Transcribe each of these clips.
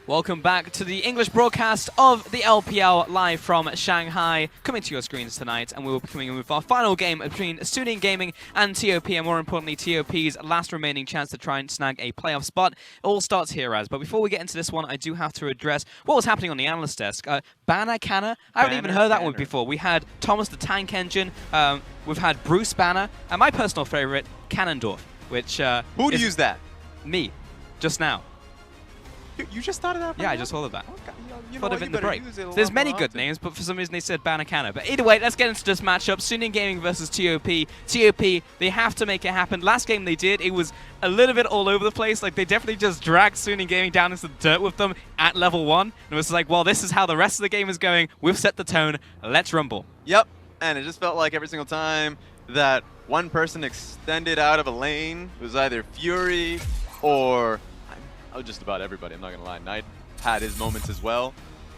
Welcome back to the English broadcast of the LPL live from Shanghai, coming to your screens tonight, and we will be coming in with our final game between Suning Gaming and TOP, and more importantly, TOP's last remaining chance to try and snag a playoff spot. It all starts here, but before we get into this one, I do have to address what was happening on the analyst desk. Banner Canner? I haven't even heard that one before. We had Thomas the Tank Engine, we've had Bruce Banner, and my personal favorite, Cannondorf, which Who'd use that? Me, just now. You just thought of that? Yeah, I just thought of that. Okay, you Thought know, of it you in the better break. use it a So there's lot many more good often. names, but for some reason they said Banner Canner. But either way, let's get into this matchup. Suning Gaming versus TOP. TOP, they have to make it happen. Last game they did, it was a little bit all over the place. Like, they definitely just dragged Suning Gaming down into the dirt with them at level 1. And it was like, well, this is how the rest of the game is going. We've set the tone. Let's rumble. Yep, and it just felt like every single time that one person extended out of a lane, it was either Fury or just about everybody, I'm not going to lie. Knight had his moments as well.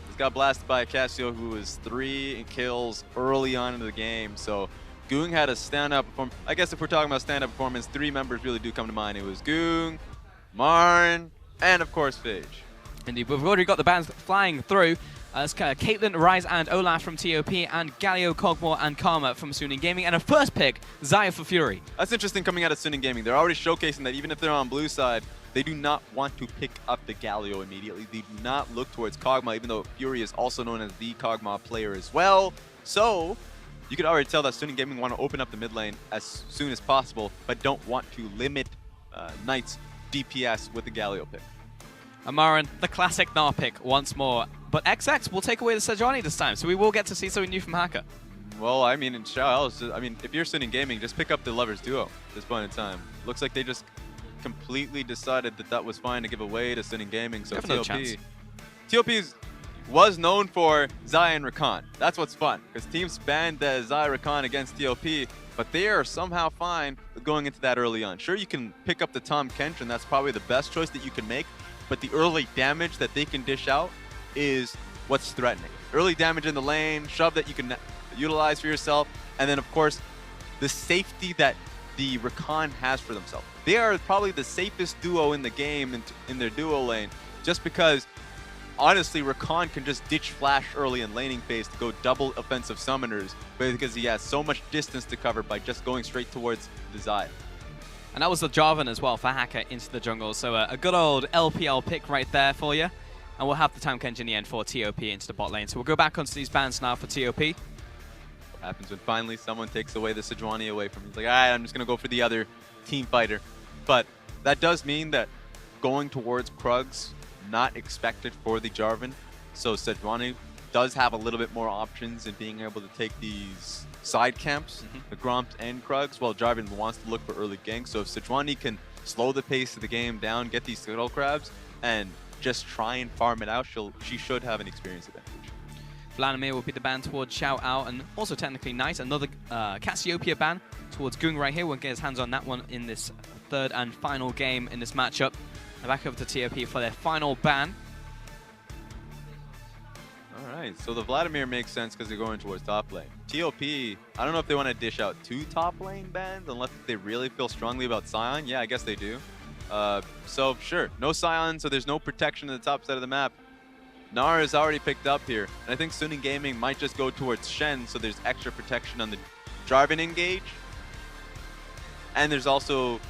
He got blasted by a Casio who was 3 kills early on in the game. So Goong had a stand-up performance. I guess if we're talking about stand-up performance, 3 members really do come to mind. It was Goong, Marn, and of course Phage. Indeed, but we've already got the bands flying through. It's Caitlyn, Rise, and Olaf from TOP, and Galio, Cogmore, and Karma from Suning Gaming, and a first pick, Xayah for Fury. That's interesting coming out of Suning Gaming. They're already showcasing that even if they're on blue side, they do not want to pick up the Galio immediately. They do not look towards Kog'Maw, even though Fury is also known as the Kog'Maw player as well. So you could already tell that Suning Gaming want to open up the mid lane as soon as possible, but don't want to limit Knight's DPS with the Galio pick. Amaran, the classic Gnar pick once more. But XX will take away the Sejuani this time, so we will get to see something new from Hacker. Well, I mean, in Xiao, if you're Suning Gaming, just pick up the Lovers Duo at this point in time. Looks like they just completely decided that that was fine to give away to Suning Gaming. So TOP was known for Xayah and Rakan. That's what's fun, because teams banned Xayah Rakan against TOP, but they are somehow fine with going into that early on. Sure, you can pick up the Tahm Kench, and that's probably the best choice that you can make, but the early damage that they can dish out is what's threatening. Early damage in the lane, shove that you can utilize for yourself, and then of course the safety that the Rakan has for themselves. They are probably the safest duo in the game in their duo lane, just because honestly Rakan can just ditch flash early in laning phase to go double offensive summoners, because he has so much distance to cover by just going straight towards the Xayah. And that was the Jarvan as well for Hacker into the jungle, so a good old LPL pick right there for you. And we'll have the Tahm Kench in the end for TOP into the bot lane. So we'll go back onto these bans now for TOP. What happens when finally someone takes away the Sejuani away from you? It's like, all right, I'm just going to go for the other team fighter. But that does mean that going towards Krugs, not expected for the Jarvan. So Sejuani does have a little bit more options in being able to take these side camps, the Gromps and Krugs, while Jarvan wants to look for early ganks. So if Sejuani can slow the pace of the game down, get these Scuttle Crabs, and just try and farm it out, she should have an experience advantage. Vladimir will be the ban towards Xiao Ao, and also technically Knight. Another Cassiopeia ban towards Goong right here. We'll get his hands on that one in this third and final game in this matchup. Now back over to TOP for their final ban. Alright, so the Vladimir makes sense because they're going towards top lane. TOP, I don't know if they want to dish out 2 top lane bans, unless they really feel strongly about Sion. Yeah, I guess they do. So sure, no Sion, so there's no protection at the top side of the map. Gnar is already picked up here, and I think Suning Gaming might just go towards Shen, so there's extra protection on the Jarvan engage. And there's also,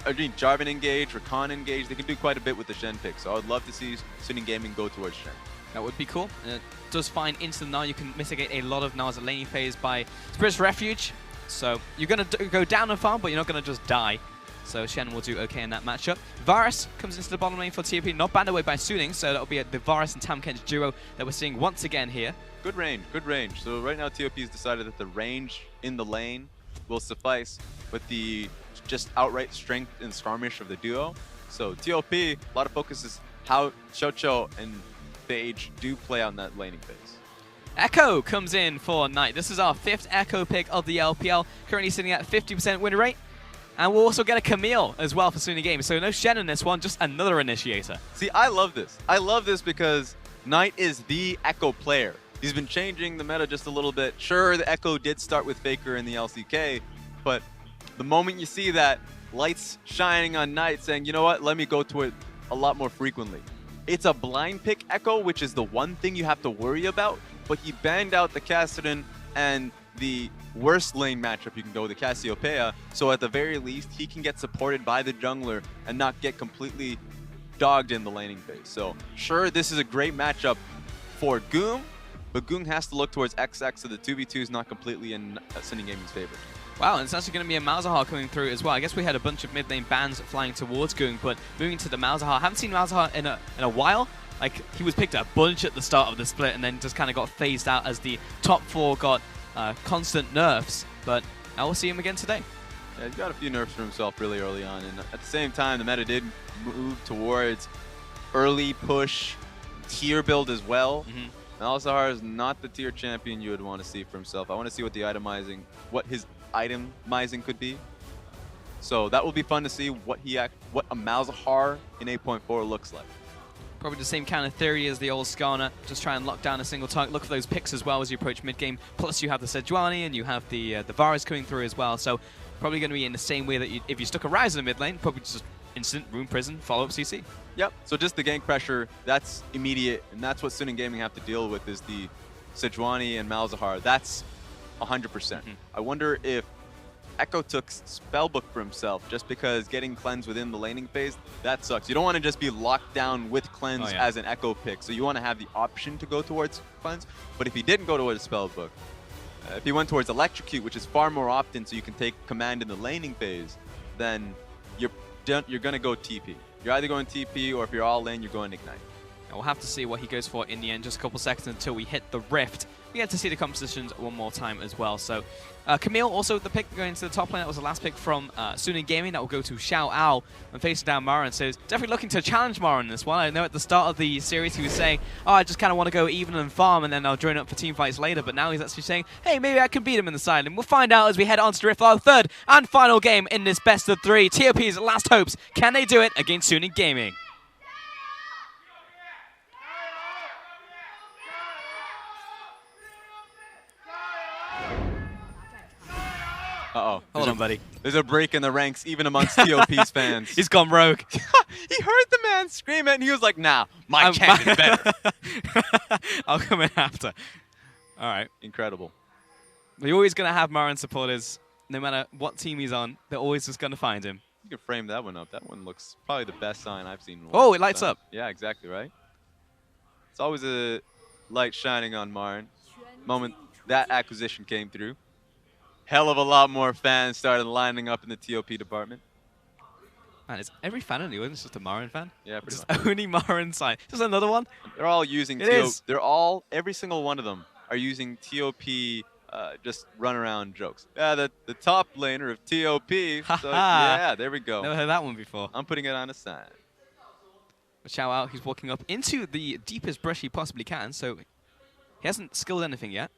Jarvan engage, Rakan engage. They can do quite a bit with the Shen pick, so I would love to see Suning Gaming go towards Shen. That would be cool. It does find instant Gnar. You can mitigate a lot of Gnar's laning phase by Spirit's Refuge. So you're going to go down and farm, but you're not going to just die. So Shen will do okay in that matchup. Varus comes into the bottom lane for TOP, not banned away by Suning, so that'll be the Varus and Tahm Kench duo that we're seeing once again here. Good range, good range. So right now TOP has decided that the range in the lane will suffice with the just outright strength and skirmish of the duo. So TOP, a lot of focus is how Chocho and Phage do play out in that laning phase. Echo comes in for Knight. This is our 5th Echo pick of the LPL, currently sitting at 50% win rate. And we'll also get a Camille as well for Suning Gaming. So no Shen in this one, just another initiator. See, I love this. I love this because Knight is the Echo player. He's been changing the meta just a little bit. Sure, the Echo did start with FLICKR in the LCK, but the moment you see that lights shining on Knight saying, you know what, let me go to it a lot more frequently. It's a blind pick Echo, which is the one thing you have to worry about, but he banged out the Kassadin and the worst lane matchup you can go, the Cassiopeia, so at the very least, he can get supported by the jungler and not get completely dogged in the laning phase. So sure, this is a great matchup for Goong, but Goong has to look towards XX, so the 2v2 is not completely in Sunning Gaming's favor. Wow, and it's actually going to be a Malzahar coming through as well. I guess we had a bunch of mid lane bans flying towards Goong, but moving to the Malzahar. Haven't seen Malzahar in a while. Like, he was picked a bunch at the start of the split and then just kind of got phased out as the top 4 got constant nerfs, but now we'll see him again today. Yeah, he's got a few nerfs for himself really early on, and at the same time, the meta did move towards early push tier build as well. Malzahar is not the tier champion you would want to see for himself. I want to see what his itemizing could be. So that will be fun to see what a Malzahar in 8.4 looks like. Probably the same kind of theory as the old Skarner. Just try and lock down a single target. Look for those picks as well as you approach mid-game. Plus you have the Sejuani and you have the Varus coming through as well. So probably going to be in the same way that if you stuck a Ryze in the mid lane, probably just instant Rune Prison, follow-up CC. Yep, so just the gank pressure, that's immediate, and that's what Sunning Gaming have to deal with is the Sejuani and Malzahar. That's 100%. I wonder if Echo took Spellbook for himself just because getting cleanse within the laning phase, that sucks. You don't want to just be locked down with cleanse as an Echo pick, so you want to have the option to go towards cleanse. But if he didn't go towards Spellbook, if he went towards Electrocute, which is far more often so you can take command in the laning phase, then you're going to go TP. You're either going TP or if you're all in, you're going Ignite. We'll have to see what he goes for in the end. Just a couple seconds until we hit the Rift. We get to see the compositions one more time as well. So Camille, also the pick going to the top lane. That was the last pick from Sunning Gaming. That will go to Xiao Ao when facing down Marin. So he's definitely looking to challenge Marin in this one. I know at the start of the series he was saying, oh, I just kind of want to go even and farm and then I'll join up for team fights later. But now he's actually saying, hey, maybe I can beat him in the side. And we'll find out as we head on to the Rift, our third and final game in this best of 3. TOP's last hopes. Can they do it against Sunning Gaming? Uh-oh. Hold on, buddy. There's a break in the ranks, even amongst TOP's fans. He's gone rogue. He heard the man scream it, and he was like, nah, my champ is better. I'll come in after. All right. Incredible. We're always going to have Marin supporters. No matter what team he's on, they're always just going to find him. You can frame that one up. That one looks probably the best sign I've seen in a while. Oh, it lights up. Yeah, exactly, right? It's always a light shining on Marin. Moment that acquisition came through. Hell of a lot more fans started lining up in the TOP department. Man, is every fan in the audience just a Marin fan? Yeah, pretty just much. Only Marin side. Just another one? They're all using TOP. They're all, every single one of them are using TOP just run around jokes. Yeah, the top laner of TOP. So, yeah, there we go. Never heard that one before. I'm putting it on a sign. But Xiao Ao, he's walking up into the deepest brush he possibly can, so he hasn't skilled anything yet.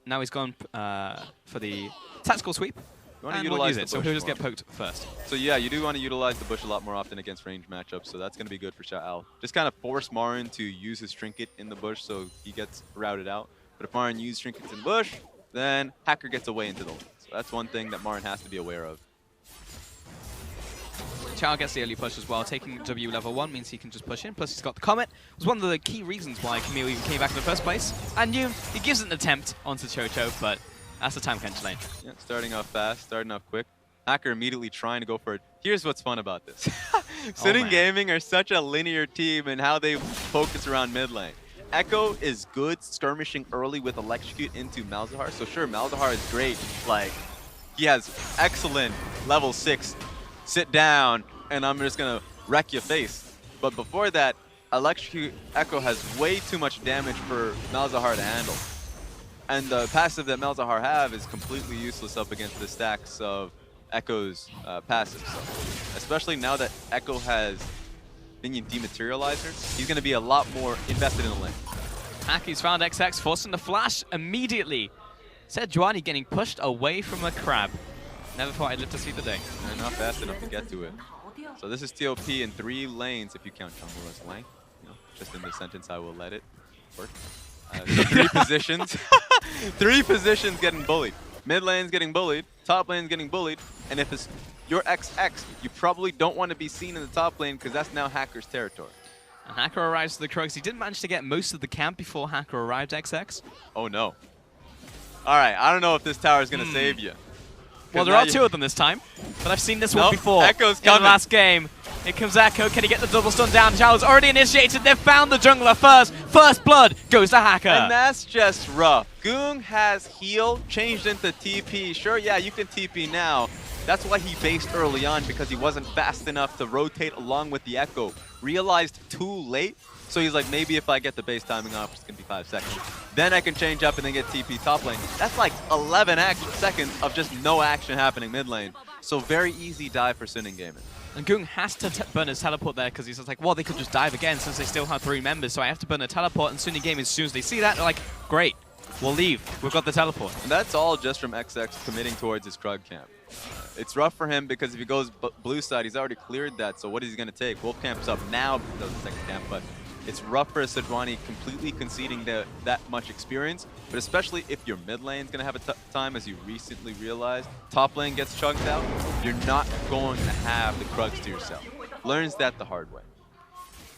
Now he's gone for the tactical sweep. You want to utilize it, so he'll just get poked first. So yeah, you do want to utilize the bush a lot more often against ranged matchups, so that's going to be good for Xiao Ao. Just kind of force Marin to use his trinket in the bush so he gets routed out. But if Marin uses trinkets in bush, then Hacker gets away into the lane. So that's one thing that Marin has to be aware of. Xiao gets the early push as well. Taking W level 1 means he can just push in. Plus he's got the Comet. It was one of the key reasons why Camille even came back in the first place. And Yoon, he gives it an attempt onto Chocho, but that's the time crunch lane. Yeah, starting off fast, starting off quick. Hacker immediately trying to go for it. Here's what's fun about this. Sunning Gaming are such a linear team in how they focus around mid lane. Echo is good skirmishing early with Electrocute into Malzahar. So sure, Malzahar is great. Like, he has excellent level 6 sit down, and I'm just gonna wreck your face. But before that, Electrocute Echo has way too much damage for Malzahar to handle. And the passive that Malzahar have is completely useless up against the stacks of Echo's passive. So, especially now that Echo has Minion Dematerializer, he's gonna be a lot more invested in the lane. Aki's found XX, forcing the flash immediately. Sejuani getting pushed away from a crab. Never thought I'd live to see the day. And not fast enough to get to it. So this is TOP in 3 lanes, if you count jungle as lane. You know, just in this sentence, I will let it work. So 3 positions. 3 positions getting bullied. Mid lane's getting bullied. Top lane's getting bullied. And if it's your XX, you probably don't want to be seen in the top lane because that's now Hacker's territory. And Hacker arrives to the Krugs. He didn't manage to get most of the camp before Hacker arrived, XX. Oh, no. All right, I don't know if this tower is going to save you. Well, there are two of them this time, but I've seen this one before. Echo's in the coming. last game. Here comes Echo. Can he get the double stun down? Showers already initiated. They've found the jungler first. First blood goes to Hacker. And that's just rough. Goong has heal changed into TP. Sure, yeah, you can TP now. That's why he based early on, because he wasn't fast enough to rotate along with the Echo. Realized too late. So he's like, maybe if I get the base timing off, it's going to be 5 seconds. Then I can change up and then get TP top lane. That's like 11 seconds of just no action happening mid lane. So very easy dive for Suning Gaming. And Goong has to burn his teleport there because he's just like, well, they could just dive again since they still have 3 members. So I have to burn a teleport. And Suning Gaming, as soon as they see that, they're like, great, we'll leave. We've got the teleport. And that's all just from XX committing towards his Krug camp. It's rough for him because if he goes blue side, he's already cleared that. So what is he going to take? Wolf camp's up now because of the second camp, but it's rough for a Sejuani completely conceding that much experience, but especially if your mid lane's going to have a tough time, as you recently realized. Top lane gets chunked out, you're not going to have the Krugs to yourself. Learns that the hard way.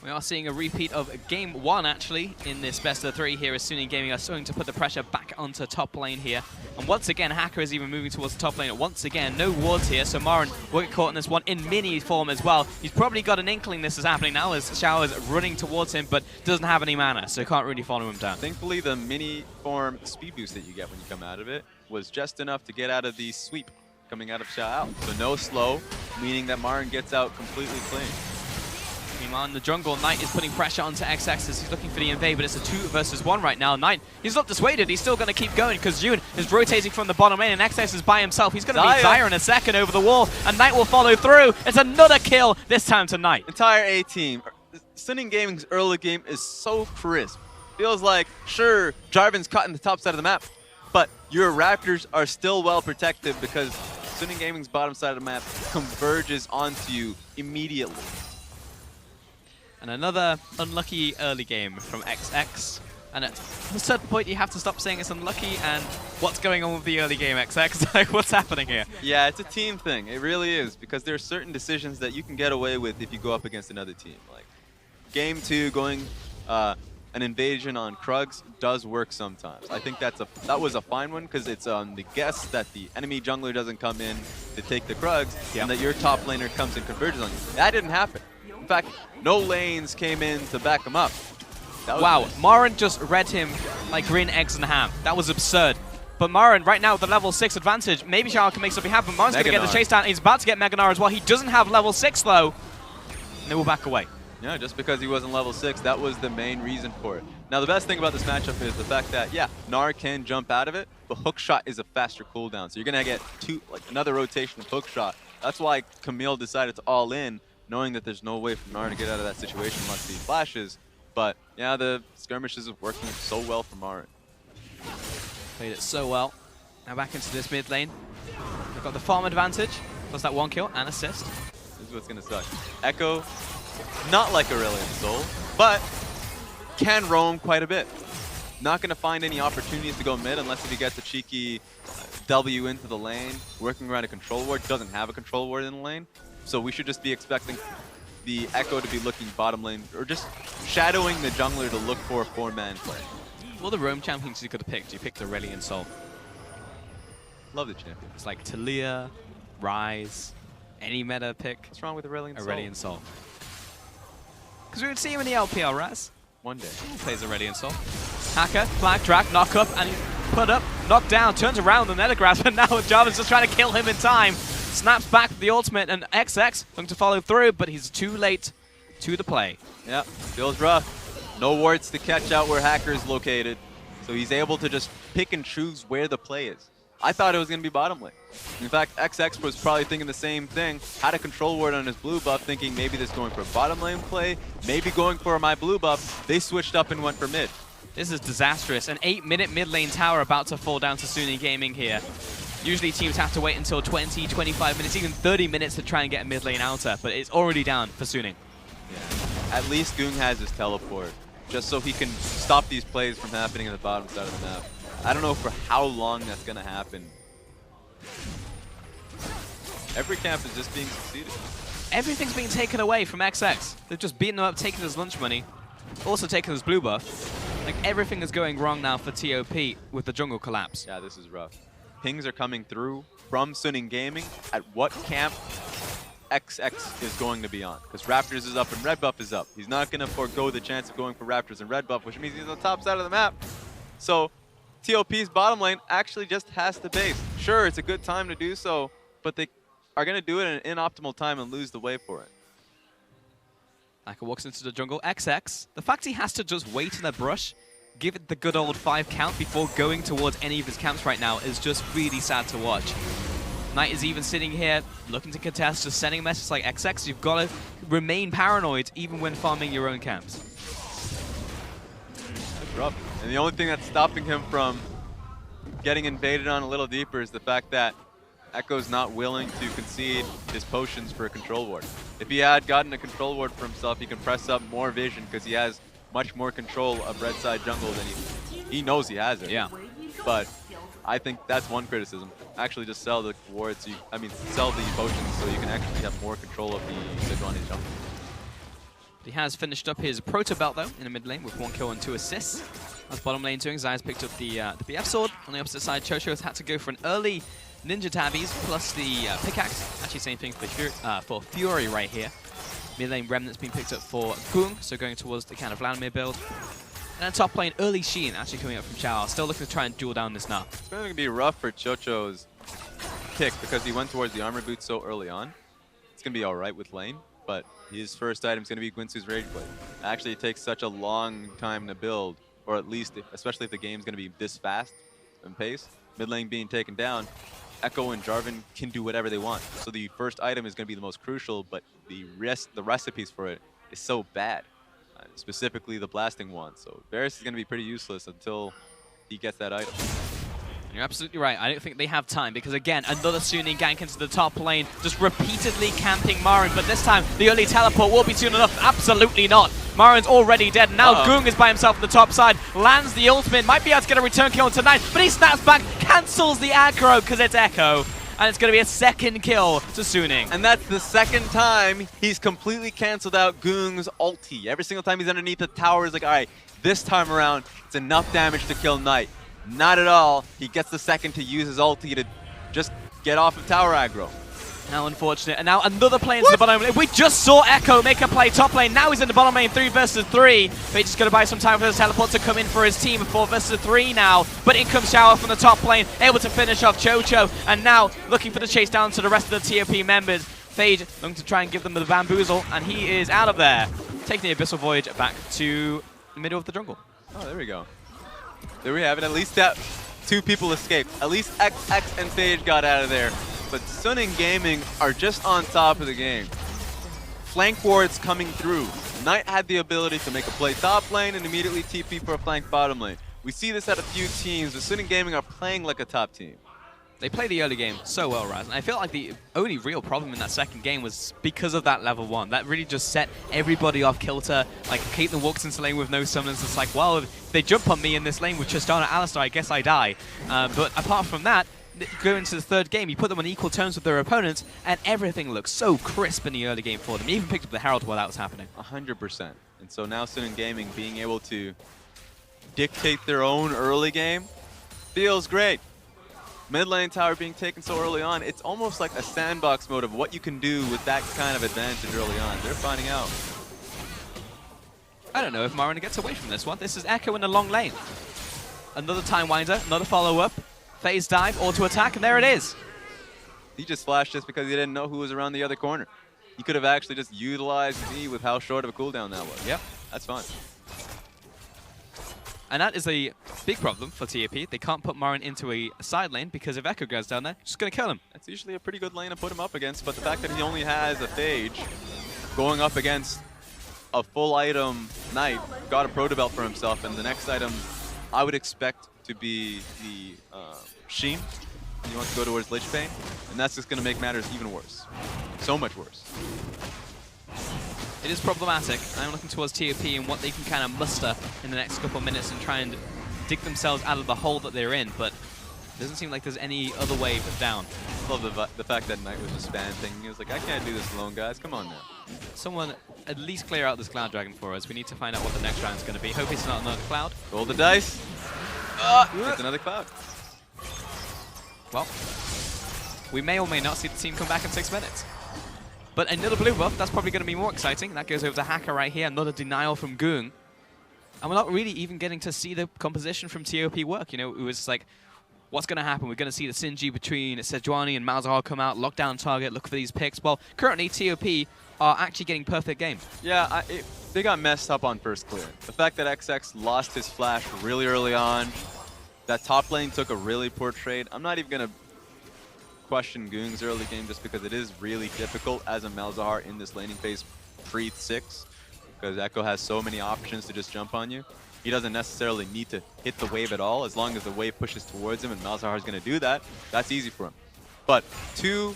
We are seeing a repeat of game 1, actually, in this best of 3 here, as Suning Gaming are starting to put the pressure back onto top lane here. And once again, Hacker is even moving towards the top lane. Once again, no wards here, so Marin will get caught in this one in mini form as well. He's probably got an inkling this is happening now, as Shower's running towards him, but doesn't have any mana, so can't really follow him down. Thankfully, the mini form speed boost that you get when you come out of it was just enough to get out of the sweep coming out of Xiao. So no slow, meaning that Marin gets out completely clean. Meanwhile, in the jungle, Knight is putting pressure onto XX as he's looking for the invade, but it's a 2 versus 1 right now. Knight, he's not dissuaded. He's still going to keep going because June is rotating from the bottom lane, and XX is by himself. He's going to beat Zaya in a second over the wall, and Knight will follow through. It's another kill, this time to Knight. Entire A team. Suning Gaming's early game is so crisp. Feels like, sure, Jarvan's caught in the top side of the map, but your Raptors are still well protected because Suning Gaming's bottom side of the map converges onto you immediately. And another unlucky early game from XX. And at a certain point, you have to stop saying it's unlucky and what's going on with the early game, XX? Like, what's happening here? Yeah, it's a team thing. It really is, because there are certain decisions that you can get away with if you go up against another team. Like, game 2, going an invasion on Krugs does work sometimes. I think that was a fine one, because it's on the guess that the enemy jungler doesn't come in to take the Krugs, and that your top laner comes and converges on you. That didn't happen. In fact, no lanes came in to back him up. Wow, nice. Marin just read him like green eggs and ham. That was absurd. But Marin, right now, with the level 6 advantage, maybe Shao can make something happen. Marin's going to get the chase down. He's about to get Meganar as well. He doesn't have level 6, though. And they will back away. Yeah, just because he wasn't level 6, that was the main reason for it. Now, the best thing about this matchup is the fact that, yeah, Gnar can jump out of it, but hookshot is a faster cooldown. So you're going to get another rotation of hookshot. That's why Camille decided to all in, knowing that there's no way for Gnar to get out of that situation unless he flashes. But yeah, the skirmishes is working so well for Marin. Played it so well. Now back into this mid lane. They've got the farm advantage, plus that 1 kill and assist. This is what's going to suck. Echo, not like Aurelion Sol, but can roam quite a bit. Not going to find any opportunities to go mid unless if he gets a cheeky W into the lane, working around a control ward. Doesn't have a control ward in the lane. So we should just be expecting the Echo to be looking bottom lane, or just shadowing the jungler to look for a 4-man play. Well, the roam champions you could have picked. You picked Aurelion Sol. Love the champion. It's like Talia, Ryze, any meta pick. What's wrong with Aurelion Sol? Aurelion Sol. Because we would see him in the LPL, Raz. One day. Who plays Aurelion Sol? Hacker, flag, drag, knock up, and he's put up, knocked down, turns around the nether grasp, but now Jarvan's just trying to kill him in time. Snaps back with the ultimate, and XX looking to follow through, but he's too late to the play. Yeah, feels rough. No wards to catch out where Hacker is located, so he's able to just pick and choose where the play is. I thought it was going to be bottom lane. In fact, XX was probably thinking the same thing. Had a control ward on his blue buff, thinking maybe this is going for a bottom lane play, maybe going for my blue buff. They switched up and went for mid. This is disastrous. An 8-minute mid lane tower about to fall down to Suning Gaming here. Usually teams have to wait until 20, 25 minutes, even 30 minutes to try and get a mid lane outer, but it's already down for Suning. Yeah. At least Goong has his teleport, just so he can stop these plays from happening on the bottom side of the map. I don't know for how long that's going to happen. Every camp is just being succeeded. everything's being taken away from XX. They've just beaten him up, taken his lunch money, also taken his blue buff. Like, everything is going wrong now for TOP with the jungle collapse. Yeah, this is rough. Pings are coming through from Suning Gaming. At what camp XX is going to be on? Because Raptors is up and red buff is up. He's not going to forego the chance of going for Raptors and red buff, which means he's on the top side of the map. So TOP's bottom lane actually just has to base. Sure, it's a good time to do so, but they are going to do it in an inoptimal time and lose the way for it. FLICKR walks into the jungle. XX, the fact he has to just wait in the brush, give it the good old 5 count before going towards any of his camps right now is just really sad to watch. Knight is even sitting here looking to contest, just sending a message like XX, you've got to remain paranoid even when farming your own camps. That's rough. And the only thing that's stopping him from getting invaded on a little deeper is the fact that Echo's not willing to concede his potions for a control ward. If he had gotten a control ward for himself, he can press up more vision because he has much more control of red side jungle than he knows he has it. Yeah. But I think that's one criticism. Actually just sell the wards, sell the potions so you can actually have more control of the advantage jungle. He has finished up his proto belt though in the mid lane with 1 kill and 2 assists. As bottom lane doing, Zay's picked up the BF sword. On the opposite side, Chocho has had to go for an early Ninja Tabbies plus the pickaxe. Actually, same thing for Fury right here. Mid lane Remnant's been picked up for Gung, so going towards the kind of Vladimir build. And then top lane, early Sheen actually coming up from Chao. Still looking to try and duel down this now. It's going to be rough for Chocho's pick because he went towards the armor boot so early on. It's going to be alright with lane, but his first item is going to be Guinsoo's Rage Blade. Actually, it takes such a long time to build, or at least, especially if the game's going to be this fast and pace. Mid lane being taken down, Echo and Jarvan can do whatever they want. So the first item is going to be the most crucial, but the recipes for it is so bad. Specifically the blasting one. So Varus is going to be pretty useless until he gets that item. You're absolutely right. I don't think they have time because, again, another Suning gank into the top lane, just repeatedly camping Marin. But this time, the early teleport will be soon enough. Absolutely not. Marin's already dead. Now Gung is by himself on the top side. Lands the ultimate. Might be able to get a return kill tonight. But he snaps back, cancels the aggro because it's Echo. And it's going to be a second kill to Suning. And that's the second time he's completely canceled out Gung's ulti. Every single time he's underneath the tower, he's like, all right, this time around, it's enough damage to kill Knight. Not at all. He gets the second to use his ulti to just get off of tower aggro. How unfortunate. And now another play into the bottom lane. We just saw Echo make a play top lane. Now he's in the bottom lane 3 versus 3. But he's just going to buy some time for this teleport to come in for his team. 4 versus 3 now. But in comes Shower from the top lane. Able to finish off Chocho. And now looking for the chase down to the rest of the TOP members. Phage looking to try and give them the bamboozle. And he is out of there. Taking the Abyssal Voyage back to the middle of the jungle. Oh, there we go. There we have it. At least that 2 people escaped. At least XX and Phage got out of there. But Suning Gaming are just on top of the game. Flank wards coming through. Knight had the ability to make a play top lane and immediately TP for a flank bottom lane. We see this at a few teams, but Suning Gaming are playing like a top team. They play the early game so well, Raz. And I feel like the only real problem in that second game was because of that level 1. That really just set everybody off kilter. Like, Caitlyn walks into lane with no summons. It's like, well, if they jump on me in this lane with Tristana Alistar, I guess I die. But apart from that, go into the third game, you put them on equal terms with their opponents, and everything looks so crisp in the early game for them. You even picked up the Herald while that was happening. 100%. And so now Suning Gaming being able to dictate their own early game feels great. Mid lane tower being taken so early on, it's almost like a sandbox mode of what you can do with that kind of advantage early on. They're finding out. I don't know if Marin gets away from this one. This is Echo in a long lane. Another time winder, another follow-up. Phase dive, auto attack, and there it is. He just flashed just because he didn't know who was around the other corner. He could have actually just utilized me with how short of a cooldown that was. Yep, that's fine. And that is a big problem for TOP. They can't put Marin into a side lane because if Echo goes down there, it's just going to kill him. That's usually a pretty good lane to put him up against, but the fact that he only has a Phage going up against a full item Knight, got a proto belt for himself, and the next item I would expect to be the Sheen. He wants to go towards Lich Bane, and that's just going to make matters even worse. So much worse. It is problematic. I'm looking towards TOP and what they can kind of muster in the next couple of minutes and try and dig themselves out of the hole that they're in, but Doesn't seem like there's any other way but down. I love the fact that Knight was just spamming. He was like, I can't do this alone, guys. Come on now. Someone at least clear out this Cloud Dragon for us. We need to find out what the next round's going to be. Hope it's not another Cloud. Roll the dice. It's another Cloud. Well, we may or may not see the team come back in 6 minutes. But another blue buff, that's probably going to be more exciting. That goes over to FLICKR right here. Another denial from Goong. And we're not really even getting to see the composition from TOP work. You know, it was like, what's going to happen? We're going to see the SNG between Sejuani and Malzahar come out, lock down target, look for these picks. Well, currently TOP are actually getting perfect games. Yeah, they got messed up on first clear. The fact that XX lost his flash really early on, that top lane took a really poor trade. I'm not even going to question Goong's early game just because it is really difficult as a Malzahar in this laning phase pre-6 because Echo has so many options to just jump on you. He doesn't necessarily need to hit the wave at all. As long as the wave pushes towards him and Malzahar is going to do that, that's easy for him. But 2,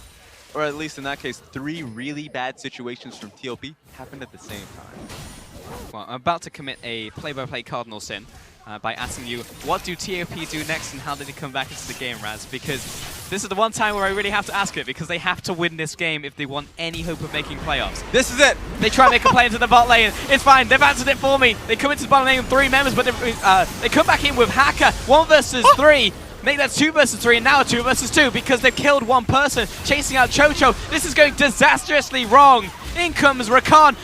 or at least in that case, 3 really bad situations from TOP happened at the same time. Well, I'm about to commit a play-by-play cardinal sin by asking you, what do TOP do next and how did they come back into the game, Raz? Because this is the one time where I really have to ask it, because they have to win this game if they want any hope of making playoffs. This is it! They try to make a play into the bot lane. It's fine. They've answered it for me. They come into the bot lane with 3 members, but they come back in with FLICKR. 1 versus 3. Make that 2 versus 3, and now 2 versus 2 because they've killed 1 person, chasing out Chocho. This is going disastrously wrong. In comes Rakan.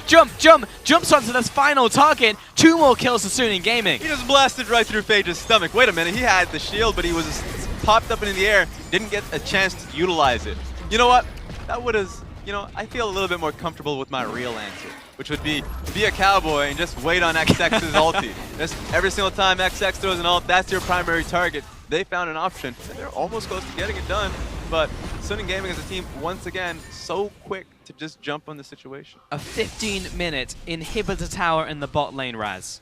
Jumps onto this final target. 2 more kills to Suning Gaming. He just blasted right through Phage's stomach. Wait a minute, he had the shield, but he was popped up in the air, didn't get a chance to utilize it. You know what? That would have, you know, I feel a little bit more comfortable with my real answer, which would be a cowboy and just wait on XX's ulti. Just every single time XX throws an ult, that's your primary target. They found an option, and they're almost close to getting it done, but Suning Gaming as a team, once again, so quick to just jump on the situation. A 15-minute inhibitor tower in the bot lane, Raz.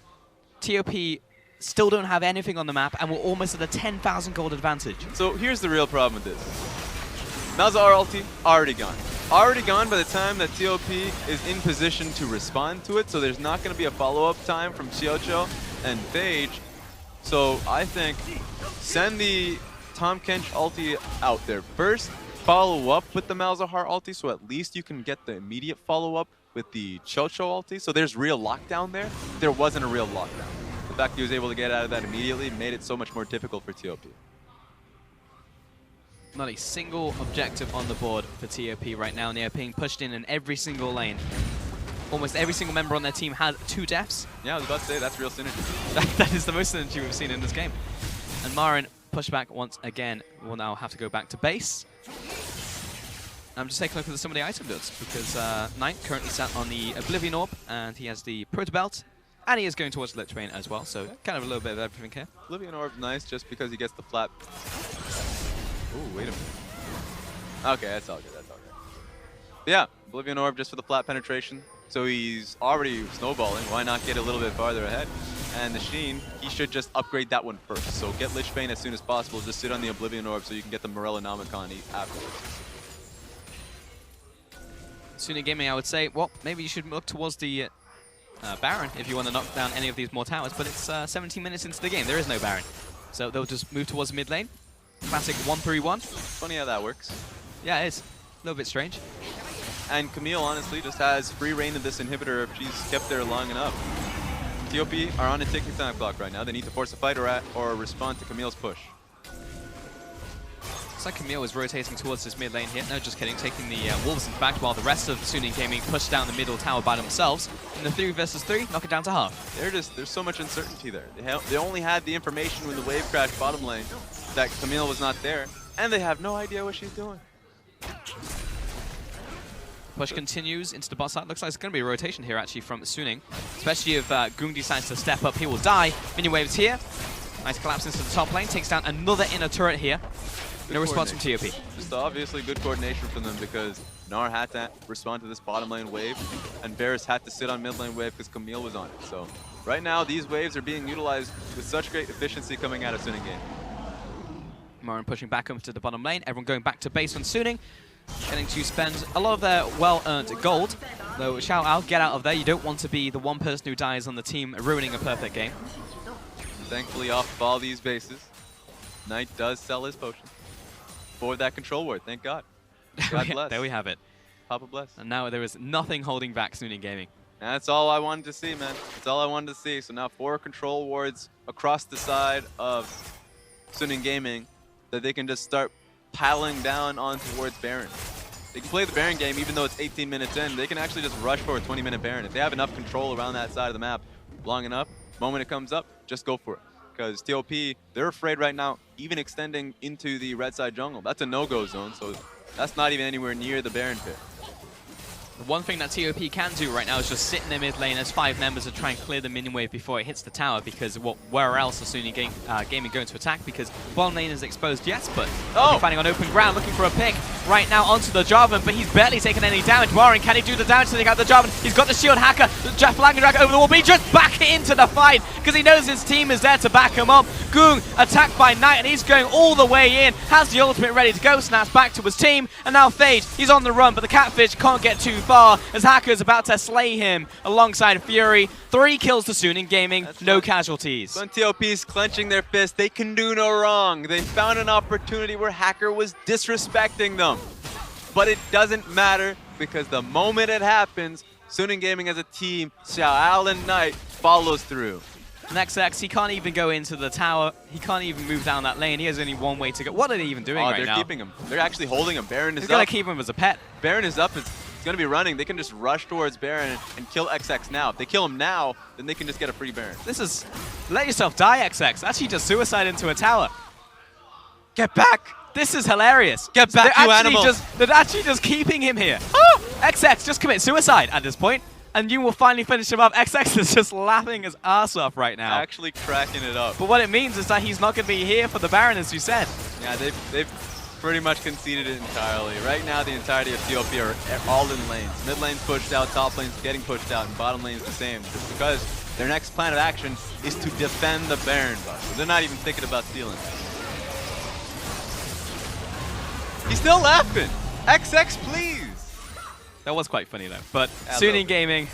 TOP still don't have anything on the map, and we're almost at a 10,000 gold advantage. So here's the real problem with this. Malzahar ulti, already gone. Already gone by the time that TOP is in position to respond to it, so there's not going to be a follow-up time from Chocho and Phage. So I think send the Tahm Kench ulti out there first, follow up with the Malzahar ulti, so at least you can get the immediate follow-up with the Chocho ulti. So there's real lockdown there. There wasn't a real lockdown. The fact he was able to get out of that immediately made it so much more difficult for TOP. Not a single objective on the board for TOP right now, and they are being pushed in every single lane. Almost every single member on their team had 2 deaths. Yeah, I was about to say, that's real synergy. That is the most synergy we've seen in this game. And Marin pushed back once again. Will now have to go back to base. I'm just taking a look at some of the item builds, because Knight currently sat on the Oblivion Orb, and he has the Proto Belt, and he is going towards the Lich Bane as well, so kind of a little bit of everything here. Oblivion Orb, nice, just because he gets the flat. Ooh, wait a minute. Okay, that's all good, that's all good. But yeah, Oblivion Orb just for the flat penetration. So he's already snowballing. Why not get a little bit farther ahead? And the Sheen, he should just upgrade that one first. So get Lich Bane as soon as possible. Just sit on the Oblivion Orb so you can get the Morellonomicon afterwards. Suning Gaming, I would say, well, maybe you should look towards the Baron if you want to knock down any of these more towers. But it's 17 minutes into the game. There is no Baron. So they'll just move towards mid lane. Classic 1-3-1. Funny how that works. Yeah, it is. A little bit strange. And Camille, honestly, just has free reign of this inhibitor if she's kept there long enough. TOP are on a ticking time clock right now. They need to force a fight or respond to Camille's push. Looks like Camille is rotating towards this mid lane here. No, just kidding. Taking the Wolves in fact, while the rest of the Suning Gaming push down the middle tower by themselves. In the 3 versus 3, knock it down to half. There's so much uncertainty there. They only had the information when the wave crashed bottom lane that Camille was not there, and they have no idea what she's doing. Push continues into the bot side. Looks like it's going to be a rotation here, actually, from Suning. Especially if Goong decides to step up, he will die. Minion waves here. Nice collapse into the top lane. Takes down another inner turret here. No response from TOP. Just obviously good coordination from them because Gnar had to respond to this bottom lane wave, and Varus had to sit on mid lane wave because Camille was on it. So right now, these waves are being utilized with such great efficiency coming out of Suning Game. Marin pushing back up to the bottom lane. Everyone going back to base on Suning. Getting to spend a lot of their well-earned gold. Though, shout out, get out of there. You don't want to be the one person who dies on the team, ruining a perfect game. Thankfully, off of all these bases. Knight does sell his potion for that control ward. Thank God. God bless. There we have it. Papa bless. And now there is nothing holding back Suning Gaming. And that's all I wanted to see, man. That's all I wanted to see. So now 4 control wards across the side of Suning Gaming that they can just start piling down on towards Baron. They can play the Baron game even though it's 18 minutes in. They can actually just rush for a 20-minute Baron. If they have enough control around that side of the map long enough, the moment it comes up, just go for it. Because TOP, they're afraid right now, even extending into the red side jungle. That's a no-go zone, so that's not even anywhere near the Baron pit. The one thing that TOP can do right now is just sit in their mid lane as 5 members and try and clear the minion wave before it hits the tower, because where else is Suning Gaming going to attack? Because bottom lane is exposed, yes, but finding on open ground, looking for a pick right now onto the Jarvan, but he's barely taken any damage. Warren, can he do the damage to take out the Jarvan? He's got the shield hacker, flagging drag over the wall, but he just back into the fight because he knows his team is there to back him up. Goong attacked by Knight, and he's going all the way in, has the ultimate ready to go, snaps back to his team, and now Phage, he's on the run, but the Catfish can't get too far as Hacker's about to slay him alongside Fury. 3 kills to Suning Gaming, no casualties. When TOP's clenching their fist, they can do no wrong. They found an opportunity where Hacker was disrespecting them. But it doesn't matter because the moment it happens, Suning Gaming as a team, Xiao and Knight follows through. XX, he can't even go into the tower. He can't even move down that lane. He has only one way to go. What are they even doing right now? They're keeping him. They're actually holding him. Baron is up. They're going to keep him as a pet. Baron is up. It's going to be running. They can just rush towards Baron and kill XX now. If they kill him now, then they can just get a free Baron. This is... Let yourself die, XX. Actually just suicide into a tower. Get back! This is hilarious. Get back, you animal! They're actually just keeping him here. Oh! XX, just commit suicide at this point, and you will finally finish him up. XX is just laughing his ass off right now. Actually cracking it up. But what it means is that he's not going to be here for the Baron, as you said. Yeah, they've pretty much conceded it entirely. Right now, the entirety of TOP are all in lanes. Mid lane's pushed out, top lane's getting pushed out, and bottom lane's the same. Just because their next plan of action is to defend the Baron buff. So they're not even thinking about stealing. He's still laughing. XX, please. That was quite funny, though. But Suning Gaming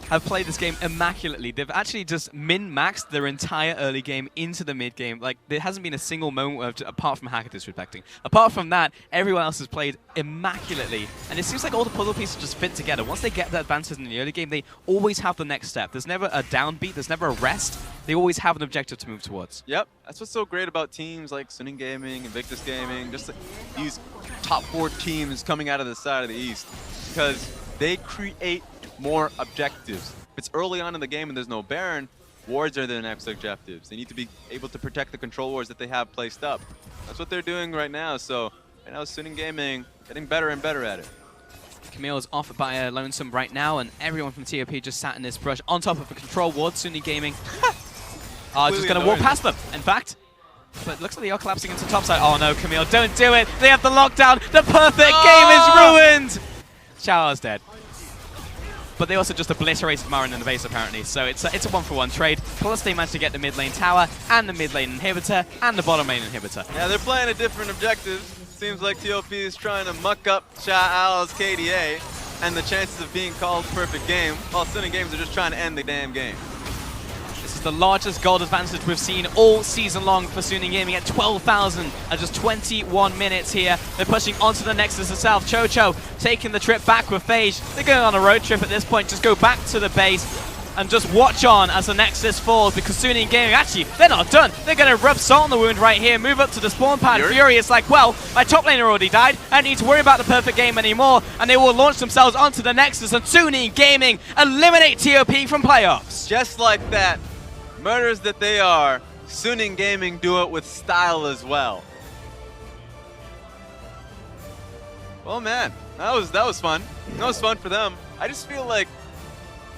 have played this game immaculately. They've actually just min-maxed their entire early game into the mid game. Like, there hasn't been a single moment apart from Hacker disrespecting. Apart from that, everyone else has played immaculately. And it seems like all the puzzle pieces just fit together. Once they get the advances in the early game, they always have the next step. There's never a downbeat. There's never a rest. They always have an objective to move towards. Yep. That's what's so great about teams like Suning Gaming, Invictus Gaming, just like these top 4 teams coming out of the side of the East. Because they create more objectives. If it's early on in the game and there's no Baron, wards are their next objectives. They need to be able to protect the control wards that they have placed up. That's what they're doing right now. So right now, Suning Gaming getting better and better at it. Camille's off by a lonesome right now, and everyone from TOP just sat in this brush on top of a control ward. Suning Gaming are just going to walk past them, in fact. But it looks like they are collapsing into topside. Oh no, Camille, don't do it. They have the lockdown. The perfect game is ruined. Xiao's dead. But they also just obliterated Marin in the base, apparently. So it's a 1-for-1 trade. Plus, they managed to get the mid lane tower, and the mid lane inhibitor, and the bottom lane inhibitor. Yeah, they're playing a different objective. Seems like TOP is trying to muck up Xiao's KDA and the chances of being called perfect game, while Suning Games are just trying to end the damn game. This is the largest gold advantage we've seen all season long for Suning Gaming at 12,000 at just 21 minutes here. They're pushing onto the Nexus itself. Chocho taking the trip back with Phage. They're going on a road trip at this point. Just go back to the base and just watch on as the Nexus falls, because Suning Gaming, actually, they're not done. They're going to rub salt on the wound right here, move up to the spawn pad. Fury is like, well, my top laner already died. I don't need to worry about the perfect game anymore. And they will launch themselves onto the Nexus, and Suning Gaming eliminate TOP from playoffs. Just like that. Murderers that they are, Suning Gaming do it with style as well. Well, man, that was fun. That was fun for them. I just feel like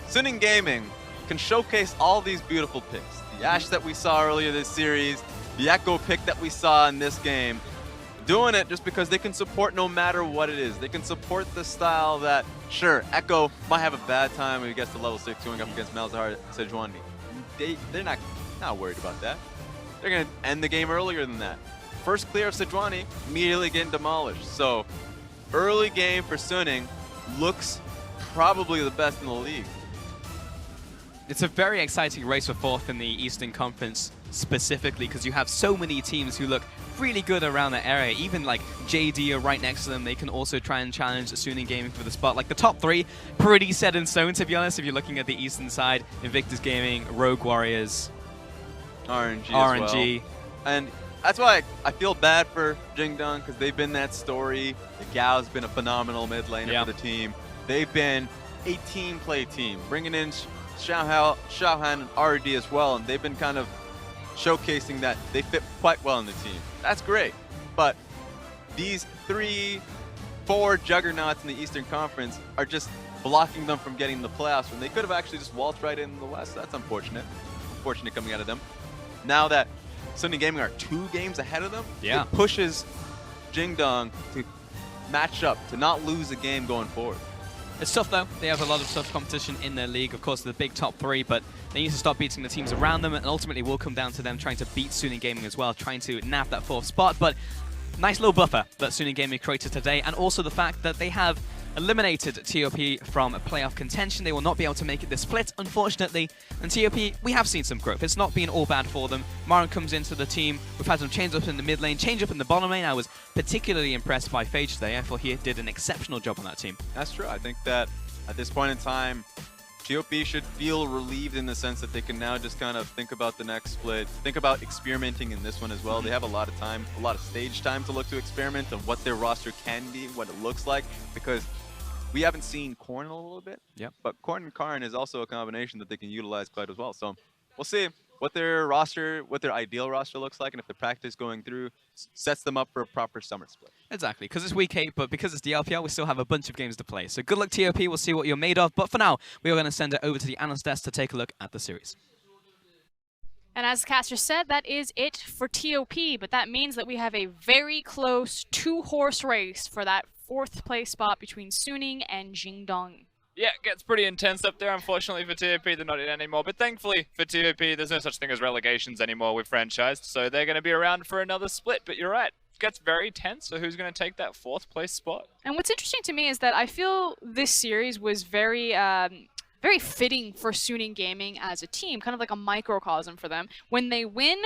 Suning Gaming can showcase all these beautiful picks. The Ashe that we saw earlier this series, the Echo pick that we saw in this game. Doing it just because they can support no matter what it is. They can support the style that, sure, Echo might have a bad time when he gets to level 6 going up against Malzahar Sejuani. They're not worried about that. They're going to end the game earlier than that. First clear of Sejuani, immediately getting demolished. So early game for Suning looks probably the best in the league. It's a very exciting race for fourth in the Eastern Conference specifically because you have so many teams who look really good around that area. Even like JD are right next to them. They can also try and challenge Suning Gaming for the spot. Like the top three, pretty set in stone to be honest. If you're looking at the Eastern side, Invictus Gaming, Rogue Warriors, RNG as well. And that's why I feel bad for Jingdong because they've been that story. The Gao's been a phenomenal mid laner for the team. They've been a team play team, bringing in Xiaohan and RD as well, and they've been kind of showcasing that they fit quite well in the team. That's great. But these 3-4 juggernauts in the Eastern Conference are just blocking them from getting the playoffs when they could have actually just waltzed right in the West. That's unfortunate. Unfortunate coming out of them. Now that Suning Gaming are 2 games ahead of them, it pushes Jingdong to match up, to not lose a game going forward. It's tough though. They have a lot of tough competition in their league. Of course, the big top 3, but they need to stop beating the teams around them, and ultimately will come down to them trying to beat Suning Gaming as well, trying to nab that 4th spot. But nice little buffer that Suning Gaming created today, and also the fact that they have eliminated TOP from playoff contention. They will not be able to make it this split, unfortunately. And TOP, we have seen some growth. It's not been all bad for them. Marin comes into the team. We've had some change-ups in the mid lane, change-up in the bottom lane. I was particularly impressed by Phage today. I thought he did an exceptional job on that team. That's true. I think that at this point in time, TOP should feel relieved in the sense that they can now just kind of think about the next split, think about experimenting in this one as well. They have a lot of time, a lot of stage time to look to experiment on what their roster can be, what it looks like, because we haven't seen Korn in a little bit, but Korn and Karn is also a combination that they can utilize quite as well. So we'll see what their roster, what their ideal roster looks like, and if the practice going through sets them up for a proper summer split. Exactly, because it's week 8, but because it's the LPL, we still have a bunch of games to play. So good luck, TOP. We'll see what you're made of. But for now, we are going to send it over to the analyst desk to take a look at the series. And as Caster said, that is it for TOP, but that means that we have a very close 2-horse race for that 4th place spot between Suning and Jingdong. Yeah, it gets pretty intense up there. Unfortunately for TOP, they're not in anymore. But thankfully for TOP, there's no such thing as relegations anymore with franchised, so they're going to be around for another split. But you're right, it gets very tense, so who's going to take that 4th place spot? And what's interesting to me is that I feel this series was very fitting for Suning Gaming as a team, kind of like a microcosm for them. When they win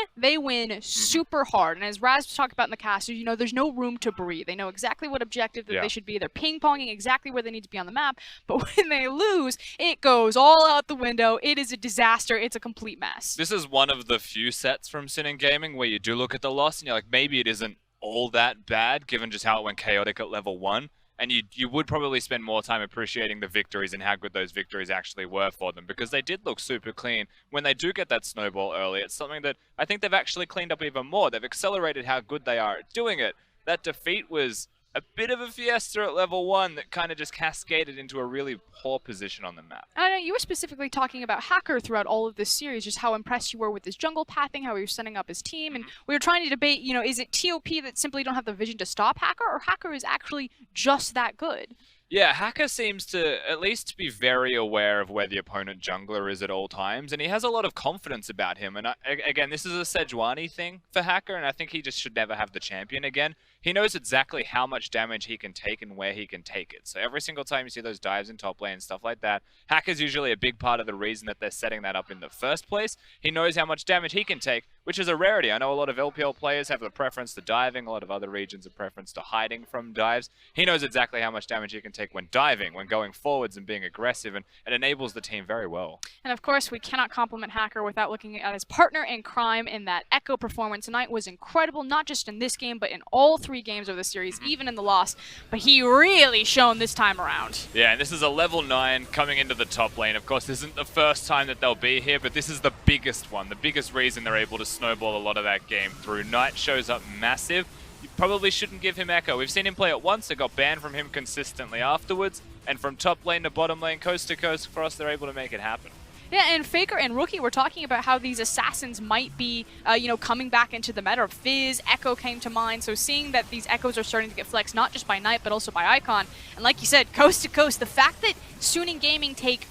super hard. And as Raz talked about in the cast, you know, there's no room to breathe. They know exactly what objective that they should be. They're ping-ponging exactly where they need to be on the map. But when they lose, it goes all out the window. It is a disaster. It's a complete mess. This is one of the few sets from Suning Gaming where you do look at the loss and you're like, maybe it isn't all that bad, given just how it went chaotic at level 1. And you would probably spend more time appreciating the victories and how good those victories actually were for them, because they did look super clean. When they do get that snowball early, it's something that I think they've actually cleaned up even more. They've accelerated how good they are at doing it. That defeat was a bit of a fiesta at level 1 that kind of just cascaded into a really poor position on the map. I know you were specifically talking about FLICKR throughout all of this series, just how impressed you were with his jungle pathing, how he was setting up his team, and we were trying to debate, you know, is it TOP that simply don't have the vision to stop FLICKR, or FLICKR is actually just that good? Yeah, FLICKR seems to at least be very aware of where the opponent jungler is at all times, and he has a lot of confidence about him. And again, this is a Sejuani thing for FLICKR, and I think he just should never have the champion again. He knows exactly how much damage he can take and where he can take it. So every single time you see those dives in top lane and stuff like that, FLICKR's usually a big part of the reason that they're setting that up in the first place. He knows how much damage he can take, which is a rarity. I know a lot of LPL players have a preference to diving, a lot of other regions a preference to hiding from dives. He knows exactly how much damage he can take when diving, when going forwards and being aggressive, and it enables the team very well. And of course, we cannot compliment FLICKR without looking at his partner in crime in that Echo performance tonight. Was incredible, not just in this game, but in all 3 games of the series, even in the loss. But he really shone this time around. Yeah, and this is a level 9 coming into the top lane. Of course, this isn't the first time that they'll be here, but this is the biggest one, the biggest reason they're able to snowball a lot of that game through. Knight shows up massive. You probably shouldn't give him Echo. We've seen him play it once, it got banned from him consistently afterwards, and from top lane to bottom lane, coast to coast for us, they're able to make it happen. Yeah, and FLICKR and Rookie were talking about how these assassins might be, you know, coming back into the meta. Fizz, Echo came to mind. So seeing that these Echoes are starting to get flexed, not just by Knight, but also by Icon. And like you said, coast to coast, the fact that Suning Gaming take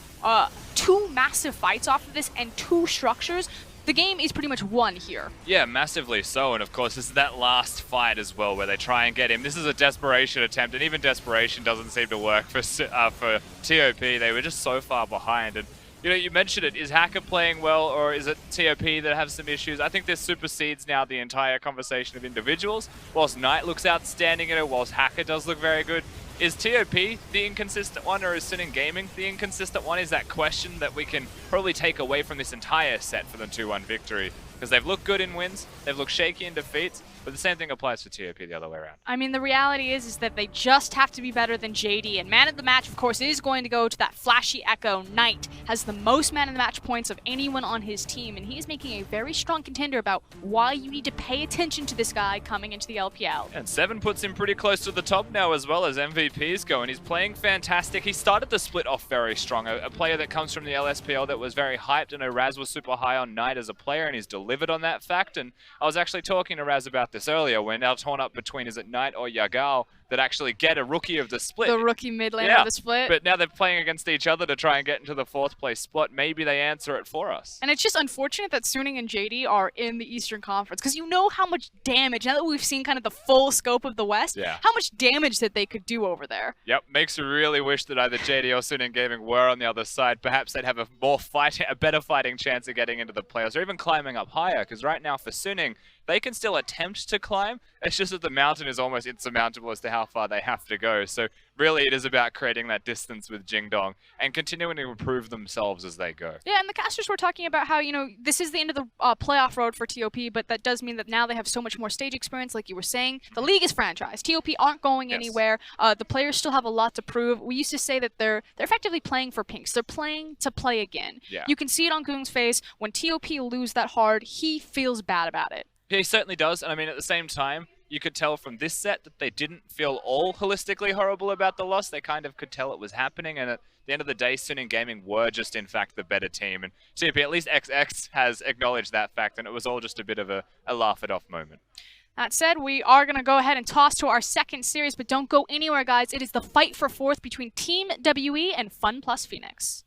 2 massive fights off of this and 2 structures, the game is pretty much won here. Yeah, massively so. And of course, this is that last fight as well where they try and get him. This is a desperation attempt, and even desperation doesn't seem to work for TOP. They were just so far behind. And You know, you mentioned it. Is Hacker playing well, or is it TOP that have some issues? I think this supersedes now the entire conversation of individuals. Whilst Knight looks outstanding, whilst Hacker does look very good, is TOP the inconsistent one, or is Suning Gaming the inconsistent one? Is that question that we can probably take away from this entire set for the 2-1 victory? Because they've looked good in wins, they've looked shaky in defeats, but the same thing applies for TOP the other way around. I mean, the reality is that they just have to be better than JD, and man of the match, of course, is going to go to that flashy Echo. Knight has the most man of the match points of anyone on his team, and he's making a very strong contender about why you need to pay attention to this guy coming into the LPL. And 7 puts him pretty close to the top now as well as MVPs go, and he's playing fantastic. He started the split off very strong, a player that comes from the LSPL that was very hyped. I know Raz was super high on Knight as a player, and he's delivered on that fact. And I was actually talking to Raz about this earlier. We're now torn up between, is it Knight or Yagao that actually get a rookie of the split. The rookie mid laner of the split. But now they're playing against each other to try and get into the 4th place spot. Maybe they answer it for us. And it's just unfortunate that Suning and JD are in the Eastern Conference, because you know how much damage, now that we've seen kind of the full scope of the West, how much damage that they could do over there. Yep, makes you really wish that either JD or Suning Gaming were on the other side. Perhaps they'd have a better fighting chance of getting into the playoffs or even climbing up higher, because right now for Suning, they can still attempt to climb. It's just that the mountain is almost insurmountable as to how far they have to go. So really it is about creating that distance with Jingdong and continuing to improve themselves as they go. Yeah, and the casters were talking about how, you know, this is the end of the playoff road for TOP, but that does mean that now they have so much more stage experience, like you were saying. The league is franchised. TOP aren't going anywhere. The players still have a lot to prove. We used to say that they're effectively playing for pinks. They're playing to play again. Yeah. You can see it on Goong's face. When TOP lose that hard, he feels bad about it. He certainly does, and I mean, at the same time, you could tell from this set that they didn't feel all holistically horrible about the loss. They kind of could tell it was happening, and at the end of the day, Suning Gaming were just, in fact, the better team. And TOP, at least XX, has acknowledged that fact, and it was all just a bit of a laugh-it-off moment. That said, we are going to go ahead and toss to our second series, but don't go anywhere, guys. It is the fight for 4th between Team WE and Fun Plus Phoenix.